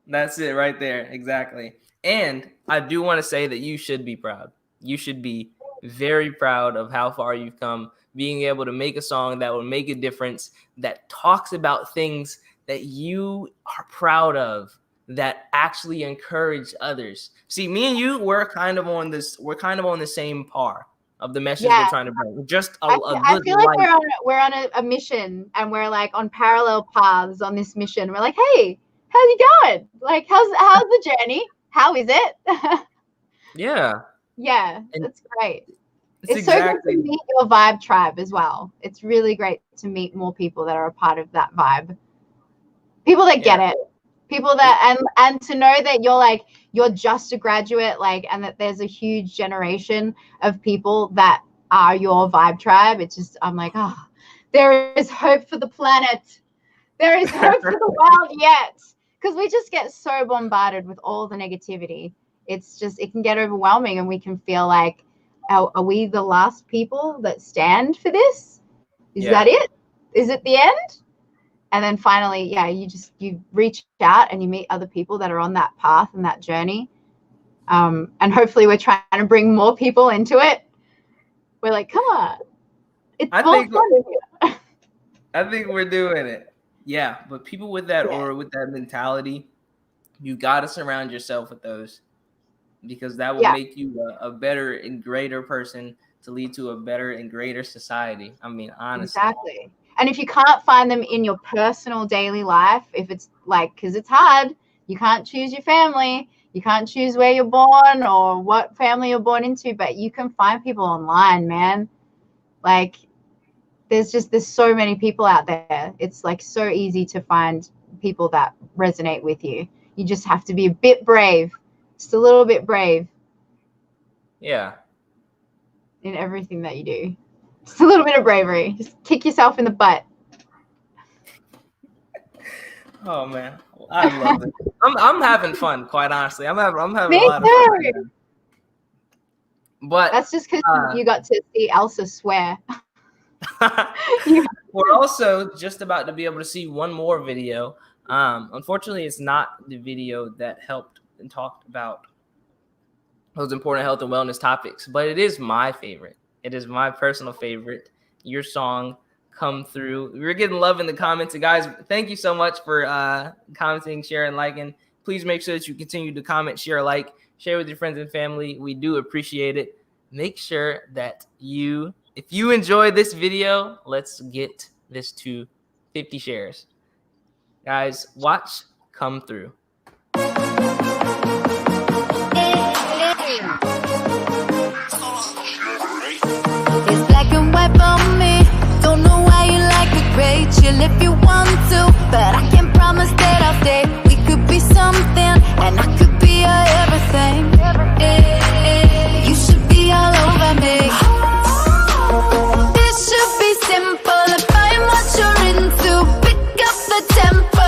B: That's it right there. Exactly. And I do want to say that you should be proud. You should be very proud of how far you've come, being able to make a song that will make a difference, that talks about things that you are proud of, that actually encourage others. See, me and you, we're kind of on the same par of the message we're trying to bring. Just I
D: feel like we're on a mission, and we're like on parallel paths on this mission. We're like, hey, how's it going? Like, how's the journey? How is it?
B: Yeah,
D: that's great. It's so good to meet your vibe tribe as well. It's really great to meet more people that are a part of that vibe. People that get it. People that and to know that you're just a graduate, like, and that there's a huge generation of people that are your vibe tribe. It's just, I'm like, oh, there is hope for the planet. There is hope for the world yet. Because we just get so bombarded with all the negativity. It's just, it can get overwhelming, and we can feel like, are we the last people that stand for this? Is that it? Is it the end? And then finally, you reach out and you meet other people that are on that path and that journey. And hopefully we're trying to bring more people into it. We're like, come on. It's more fun in here.
B: I think we're doing it. Yeah, but people with that aura, with that mentality, you got to surround yourself with those, because that will make you a better and greater person to lead to a better and greater society. I mean, honestly. Exactly.
D: And if you can't find them in your personal daily life, if it's like, because it's hard, you can't choose your family, you can't choose where you're born or what family you're born into, but you can find people online, man. Like, there's so many people out there. It's like so easy to find people that resonate with you. You just have to be a bit brave, just a little bit brave.
B: Yeah.
D: In everything that you do. Just a little bit of bravery. Just kick yourself in the butt.
B: Oh man, I love it. I'm having fun, quite honestly. I'm having
D: Me
B: a lot of fun. But
D: that's just because you got to see Elsa swear.
B: We're also just about to be able to see one more video. Unfortunately, it's not the video that helped and talked about those important health and wellness topics, but it is my favorite. It is my personal favorite. Your song, Come Through. We're getting love in the comments. And guys, thank you so much for commenting, sharing, liking. Please make sure that you continue to comment, share, like, share with your friends and family. We do appreciate it. Make sure that if you enjoy this video, let's get this to 50 shares. Guys, watch Come Through.
M: It's black and white for me. Don't know why you like the gray. Chill if you want to, but I can't promise that I'll stay. We could be something, and I could be your everything. You should be all over me. This should be simple. If I'm what you're into, pick up the tempo.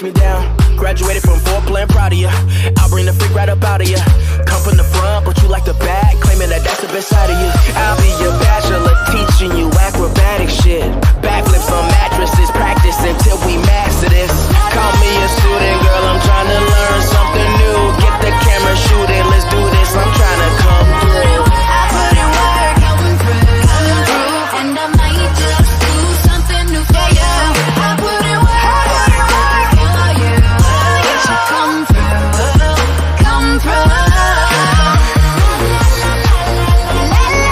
N: keeps me down. Graduated from foreplay, proud of ya. I'll bring the freak right up out of ya. Come from the front, but you like the back, claiming that that's the best side of you. I'll be your bachelor, teaching you acrobatic shit. Backflips on mattresses, practice until we master this. Call me a student, girl, I'm trying to learn something new. Get the camera shooting, let's do this, I'm trying to come through.
M: I put in work, come through, and I might just do something new for you. I put in work for you. So come through, come through. La, la, la, la, la, la, la.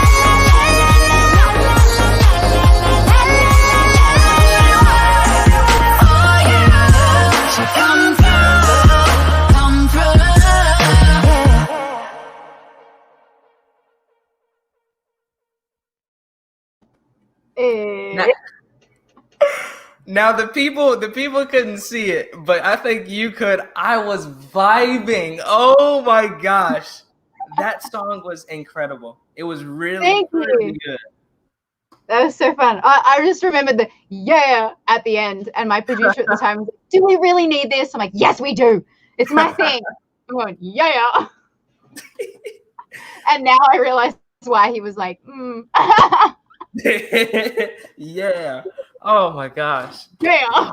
B: Now the people couldn't see it, but I think you could. I was vibing. Oh my gosh. That song was incredible. It was really good.
D: That was so fun. I just remembered the yeah at the end, and my producer at the time was like, "Do we really need this?" I'm like, "Yes, we do. It's my thing." I'm going, yeah. And now I realize why he was like,
B: yeah. Oh my gosh.
D: Yeah.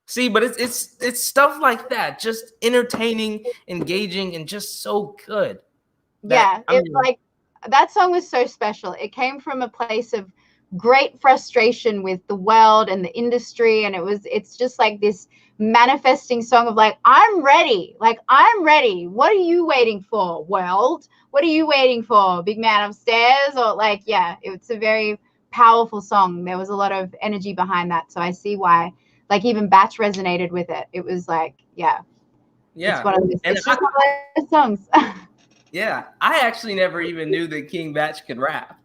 B: See, but it's stuff like that, just entertaining, engaging, and just so good.
D: Like that song was so special. It came from a place of great frustration with the world and the industry, and it's just like this manifesting song of like, I'm ready. Like, I'm ready. What are you waiting for, world? What are you waiting for, big man upstairs? Or like, yeah, it's a very powerful song. There was a lot of energy behind that, so I see why. Like even Batch resonated with it. It was like, yeah. It's one of those, it's just one of those songs.
B: Yeah, I actually never even knew that King Batch could rap.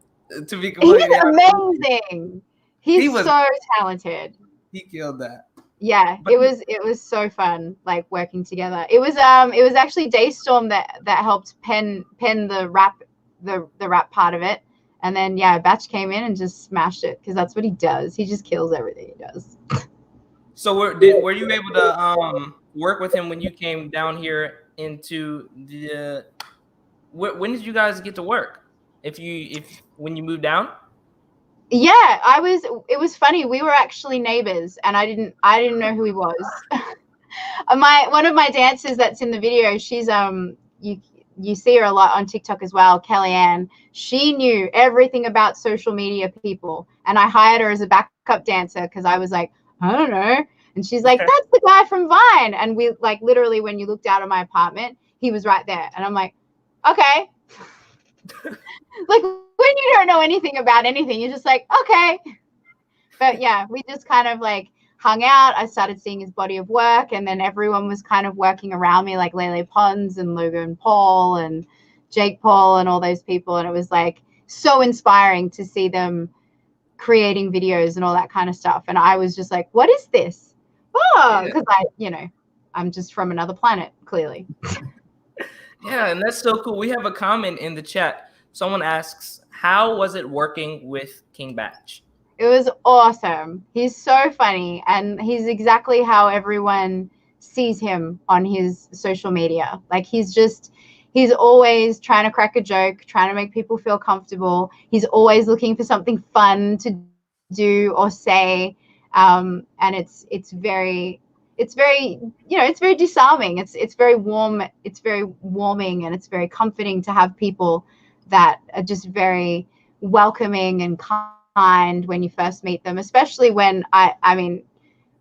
B: To be completely
D: honest. Amazing. He was so talented.
B: He killed that.
D: Yeah, it was so fun, like working together. It was actually Daystorm that helped pen the rap part of it, and then Batch came in and just smashed it because that's what he does. He just kills everything he does. So
B: were you able to work with him when you came down here into the? When did you guys get to work? When you moved down?
D: Yeah, it was funny. We were actually neighbors, and I didn't know who he was. One of my dancers that's in the video, she's you see her a lot on TikTok as well, Kellyanne. She knew everything about social media people, and I hired her as a backup dancer because I was like, I don't know. And she's like, that's the guy from Vine. And we like literally when you looked out of my apartment, he was right there. And I'm like, okay. Like when you don't know anything about anything, you're just like, okay. But yeah, we just kind of like hung out. I started seeing his body of work, and then everyone was kind of working around me, like Lele Pons and Logan Paul and Jake Paul and all those people. And it was like so inspiring to see them creating videos and all that kind of stuff. And I was just like, what is this? Oh, because I'm just from another planet, clearly.
B: Yeah, and that's so cool. We have a comment in the chat. Someone asks, how was it working with King Batch?
D: It was awesome. He's so funny, and he's exactly how everyone sees him on his social media. Like he's always trying to crack a joke, trying to make people feel comfortable. He's always looking for something fun to do or say. And it's very disarming. It's very warm. It's very warming, and it's very comforting to have people that are just very welcoming and kind when you first meet them, especially when I mean,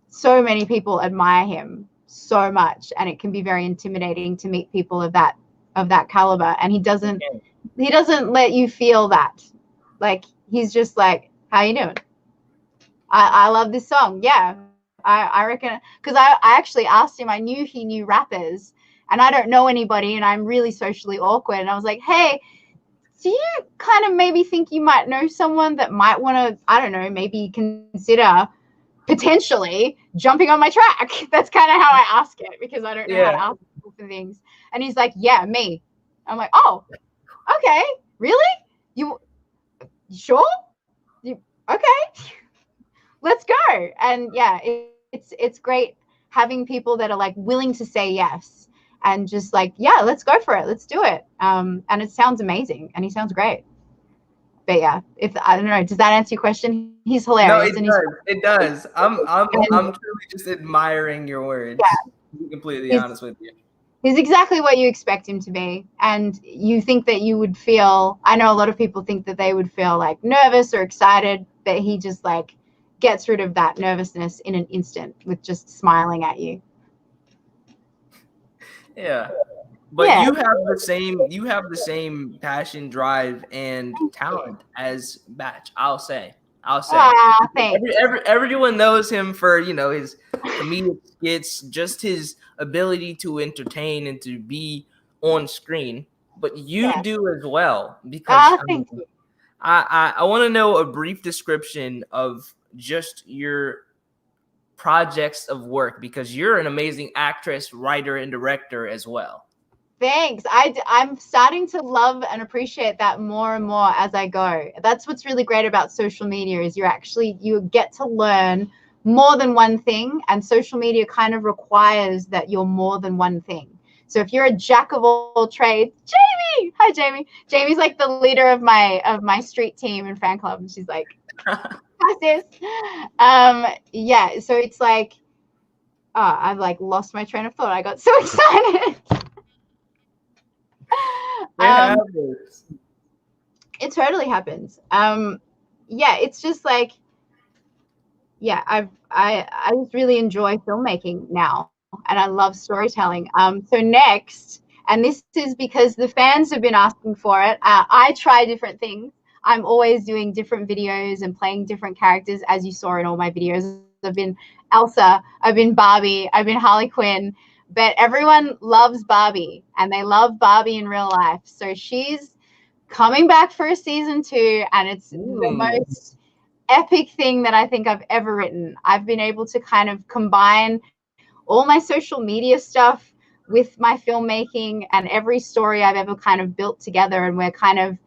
D: so many people admire him so much, and it can be very intimidating to meet people of that caliber. And he doesn't let you feel that. Like he's just like, how you doing? I love this song. Yeah. I reckon, because I actually asked him, I knew he knew rappers, and I don't know anybody, and I'm really socially awkward. And I was like, hey, do you kind of maybe think you might know someone that might want to, I don't know, maybe consider potentially jumping on my track? That's kind of how I ask it, because I don't know how to ask people for things. And he's like, yeah, me. I'm like, oh, okay, really? You sure? Okay. Let's go. And yeah, it's great having people that are like willing to say yes and just like, yeah, let's go for it. Let's do it. And it sounds amazing, and he sounds great. But yeah, I don't know, does that answer your question? He's hilarious.
B: No, it does. I'm truly just admiring your words. Yeah. To be completely honest with you.
D: He's exactly what you expect him to be. And you think that you would feel, I know a lot of people think that they would feel like nervous or excited, but he just like gets rid of that nervousness in an instant with just smiling at you.
B: Yeah. But you have the same passion, drive, and talent as Batch, I'll say. Everyone knows him for, his comedic skits, just his ability to entertain and to be on screen. But you do as well, because
D: thank you.
B: I want to know a brief description of just your projects of work, because you're an amazing actress, writer, and director as well.
D: Thanks. I'm starting to love and appreciate that more and more as I go. That's what's really great about social media is you get to learn more than one thing, and social media kind of requires that you're more than one thing. So if you're a jack of all trades, Jamie, hi Jamie. Jamie's like the leader of my street team and fan club, and she's like, hi sis. Yeah. So it's like, I've like lost my train of thought. I got so excited. It totally happens. Yeah, it's just like, yeah, I just really enjoy filmmaking now, and I love storytelling. So next, and this is because the fans have been asking for it, I try different things. I'm always doing different videos and playing different characters, as you saw in all my videos. I've been Elsa, I've been Barbie, I've been Harley Quinn, but everyone loves Barbie, and they love Barbie in real life. So she's coming back for a season 2, and it's the most epic thing that I think I've ever written. I've been able to kind of combine all my social media stuff with my filmmaking and every story I've ever kind of built together, and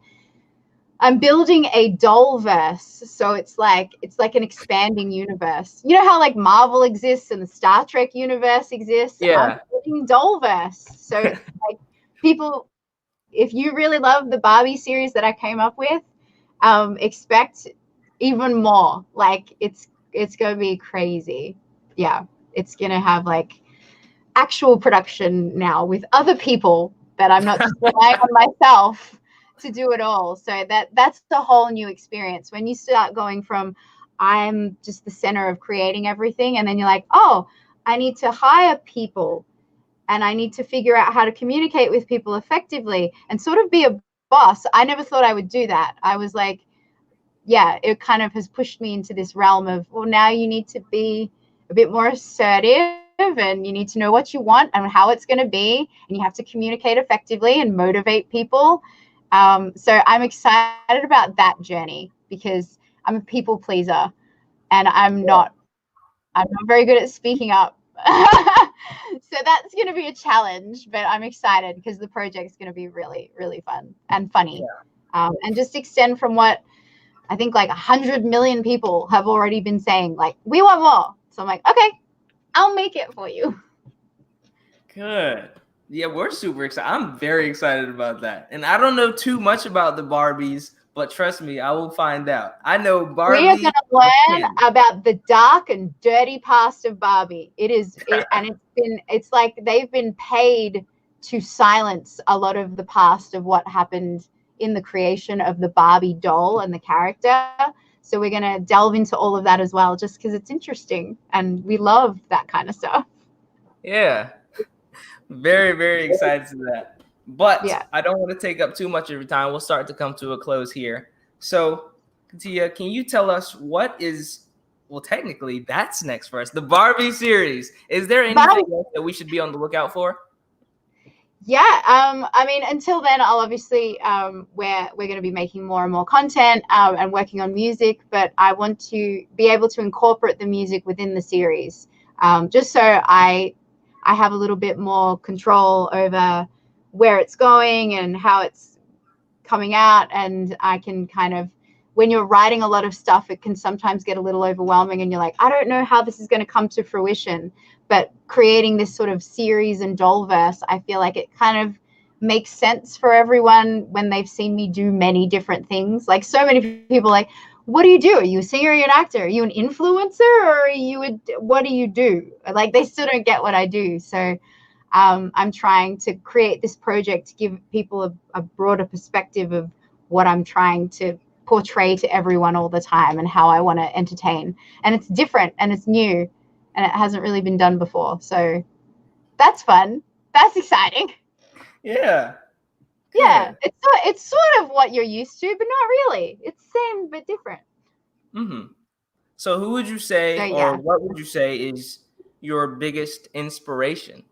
D: I'm building a dollverse. So it's like an expanding universe. You know how like Marvel exists and the Star Trek universe exists?
B: Yeah.
D: I'm building dollverse. So it's like, people, if you really love the Barbie series that I came up with, expect even more. Like it's gonna be crazy. Yeah, it's gonna have like actual production now with other people that I'm not just relying on myself to do it all. So that's the whole new experience when you start going from I'm just the center of creating everything, and then you're like, oh, I need to hire people, and I need to figure out how to communicate with people effectively and sort of be a boss. I never thought I would do that. I was like, yeah, it kind of has pushed me into this realm of, well, now you need to be a bit more assertive, and you need to know what you want and how it's going to be, and you have to communicate effectively and motivate people. So I'm excited about that journey because I'm a people pleaser, and I'm not very good at speaking up. So that's going to be a challenge, but I'm excited because the project's going to be really, really fun and funny. And just extend from what I think like 100 million people have already been saying, like, we want more. So I'm like, okay, I'll make it for you.
B: Good. Yeah, we're super excited. I'm very excited about that. And I don't know too much about the Barbies, but trust me, I will find out. I know Barbie.
D: We are going to learn about the dark and dirty past of Barbie. It's like they've been paid to silence a lot of the past of what happened in the creation of the Barbie doll and the character. So we're going to delve into all of that as well, just because it's interesting and we love that kind of stuff.
B: Yeah. Very, very excited to that. But yeah, I don't want to take up too much of your time. We'll start to come to a close here. So, Katja, can you tell us what is, well, technically that's next for us, the Barbie series. Is there anything else that we should be on the lookout for?
D: Yeah, I mean, until then, I'll obviously, we're going to be making more and more content and working on music, but I want to be able to incorporate the music within the series, just so I have a little bit more control over where it's going and how it's coming out. And I can kind of, when you're writing a lot of stuff, it can sometimes get a little overwhelming and you're like, I don't know how this is going to come to fruition. But creating this sort of series and dollverse, I feel like it kind of makes sense for everyone when they've seen me do many different things. Like so many people like, what do you do? Are you a singer? Are you an actor? Are you an influencer? Or what do you do? Like they still don't get what I do. So I'm trying to create this project to give people a broader perspective of what I'm trying to portray to everyone all the time and how I want to entertain. And it's different and it's new and it hasn't really been done before. So that's fun. That's exciting.
B: Yeah.
D: Yeah, it's sort of what you're used to, but not really. It's the same but different.
B: Mm-hmm. So who would you say, or what would you say is your biggest inspiration?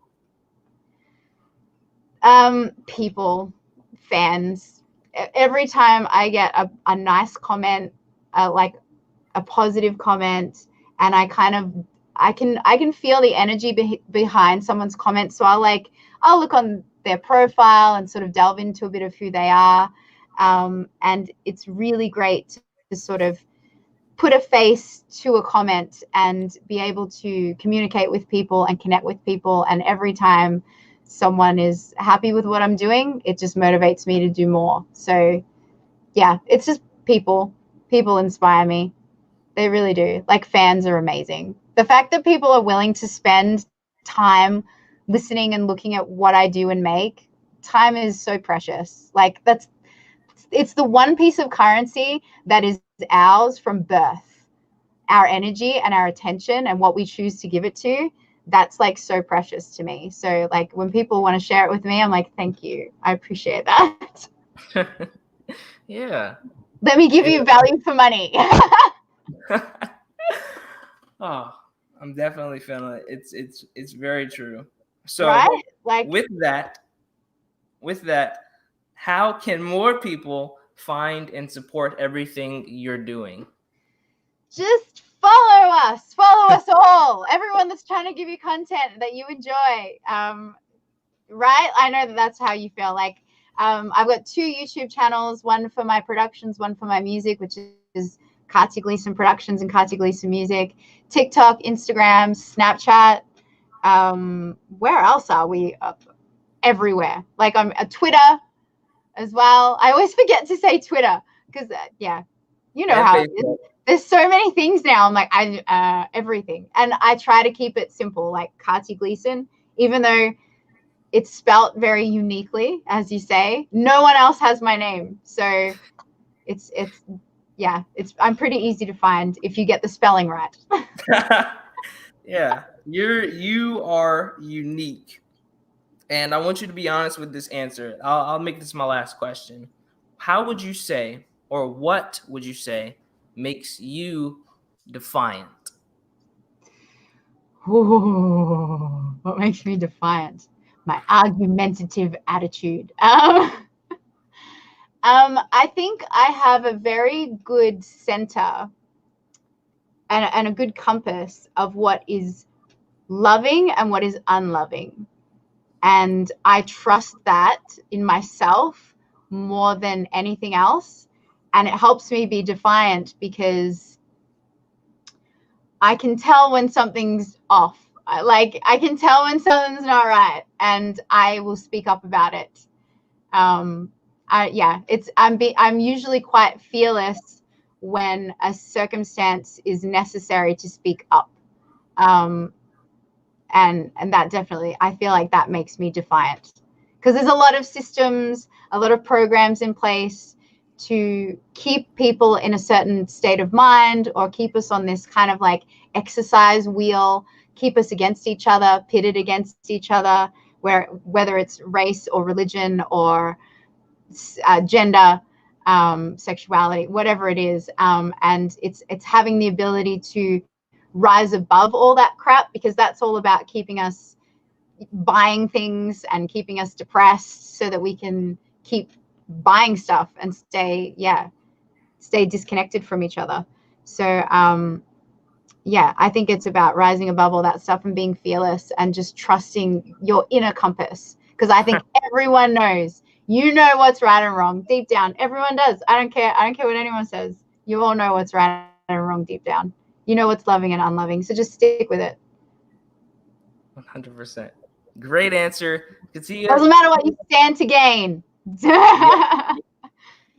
D: People, fans, every time I get a nice comment, like a positive comment, and I can feel the energy behind someone's comment. So I'll look on their profile and sort of delve into a bit of who they are. And it's really great to sort of put a face to a comment and be able to communicate with people and connect with people. And every time someone is happy with what I'm doing, it just motivates me to do more. So yeah, it's just people inspire me. They really do. Like, fans are amazing. The fact that people are willing to spend time listening and looking at what I do and make, time is so precious. Like, it's the one piece of currency that is ours from birth. Our energy and our attention and what we choose to give it to, that's like so precious to me. So like when people want to share it with me, I'm like, thank you. I appreciate that.
B: Yeah.
D: Let me give you value for money.
B: Oh, I'm definitely feeling it. It's very true. So
D: right? Like
B: with that, how can more people find and support everything you're doing?
D: Just follow us all. Everyone that's trying to give you content that you enjoy. Right? I know that's how you feel. Like, I've got 2 YouTube channels, one for my productions, one for my music, which is Katja Glieson Productions and Katja Glieson Music. TikTok, Instagram, Snapchat. Where else are we? Everywhere. Like, I'm Twitter as well. I always forget to say Twitter because, you know how it is. There's so many things now. I'm like, everything. And I try to keep it simple, like Katja Glieson, even though it's spelt very uniquely, as you say. No one else has my name. So I'm pretty easy to find if you get the spelling right.
B: Yeah, you are unique. And I want you to be honest with this answer. I'll make this my last question. How would you say, or what would you say, makes you defiant?
D: Ooh, what makes me defiant? My argumentative attitude. I think I have a very good center and a good compass of what is loving and what is unloving. And I trust that in myself more than anything else. And it helps me be defiant because I can tell when something's off. I can tell when something's not right, and I will speak up about it. I'm usually quite fearless when a circumstance is necessary to speak up. And that definitely, I feel like that makes me defiant because there's a lot of systems, a lot of programs in place to keep people in a certain state of mind or keep us on this kind of like exercise wheel, keep us against each other, pitted against each other, whether it's race or religion or gender, sexuality, whatever it is. And it's having the ability to rise above all that crap, because that's all about keeping us buying things and keeping us depressed so that we can keep buying stuff and stay disconnected from each other. So I think it's about rising above all that stuff and being fearless and just trusting your inner compass, because I think everyone knows, you know what's right and wrong deep down. Everyone does. I don't care what anyone says. You all know what's right and wrong deep down. You know what's loving and unloving. So just stick with it.
B: 100%. Great answer. Doesn't
D: matter what you stand to gain. Can't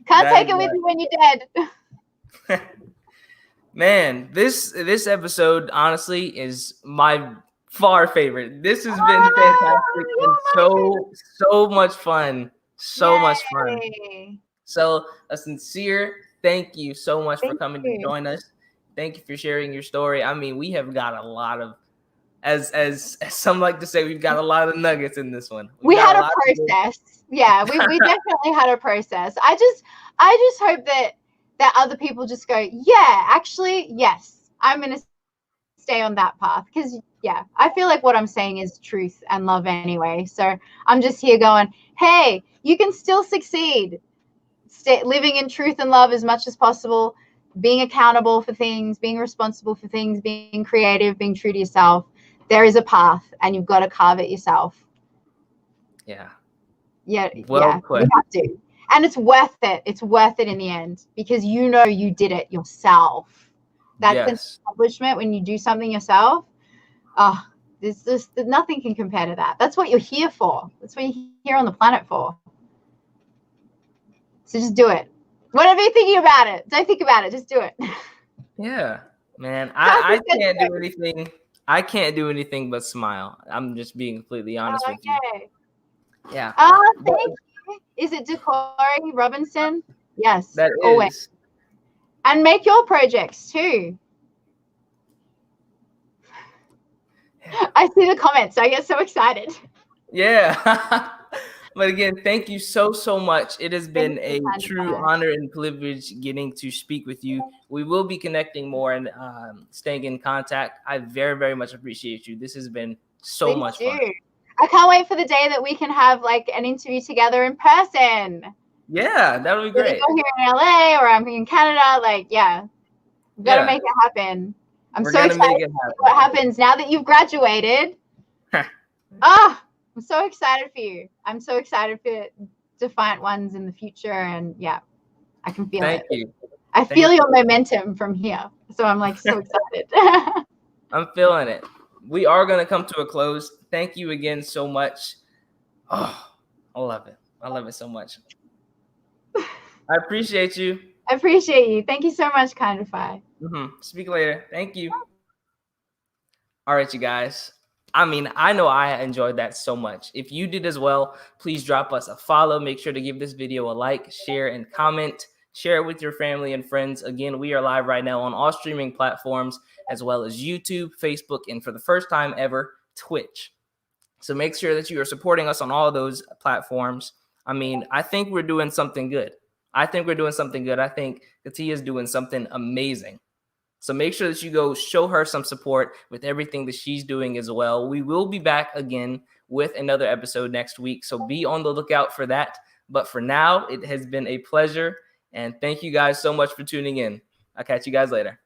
D: take it with you when you're dead.
B: Man, this episode honestly is my far favorite. This has been fantastic and so much fun. So much fun. So a sincere thank you so much for coming to join us. Thank you for sharing your story. I mean, we have got a lot of, as some like to say, we've got a lot of nuggets in this one.
D: We had a process. Yeah, we definitely had a process. I just hope that other people just go, yeah, actually, yes, I'm going to stay on that path. Because, I feel like what I'm saying is truth and love anyway. So I'm just here going, hey, you can still succeed. living in truth and love as much as possible, being accountable for things, being responsible for things, being creative, being true to yourself. There is a path, and you've got to carve it yourself.
B: Yeah.
D: Yeah.
B: Well put.
D: You have to. And it's worth it. It's worth it in the end, because you know you did it yourself. That's an accomplishment when you do something yourself. Oh, there's nothing can compare to that. That's what you're here for. That's what you're here on the planet for. So just do it. Whatever you're thinking about it, don't think about it. Just do it.
B: Yeah, man. I can't do anything. I can't do anything but smile. I'm just being completely honest with you. Yeah.
D: Thank you. Is it Decory Robinson? Yes.
B: That
D: always.
B: is.
D: And make your projects too. I see the comments. I get so excited.
B: Yeah. But again, thank you so much. It has been a true honor and privilege getting to speak with you. We will be connecting more and staying in contact. I very, very much appreciate you. This has been so much fun.
D: I can't wait for the day that we can have like an interview together in person.
B: Yeah, that would be great.
D: I'm here in LA or I'm in Canada. Like, we've got to make it happen. I'm so excited to see what happens now that you've graduated. I'm so excited for you. I'm so excited for Defiant Ones in the future. And I can feel it. Thank you. I feel your momentum from here. So I'm like so excited.
B: I'm feeling it. We are going to come to a close. Thank you again so much. Oh, I love it. I love it so much. I appreciate you.
D: I appreciate you. Thank you so much, Kindify.
B: Speak later. Thank you. All right, you guys. I mean, I know I enjoyed that so much. If you did as well, please drop us a follow. Make sure to give this video a like, share, and comment. Share it with your family and friends. Again, we are live right now on all streaming platforms, as well as YouTube, Facebook, and for the first time ever, Twitch. So make sure that you are supporting us on all of those platforms. I mean, I think we're doing something good. I think Katja is doing something amazing. So make sure that you go show her some support with everything that she's doing as well. We will be back again with another episode next week. So be on the lookout for that. But for now, it has been a pleasure. And thank you guys so much for tuning in. I'll catch you guys later.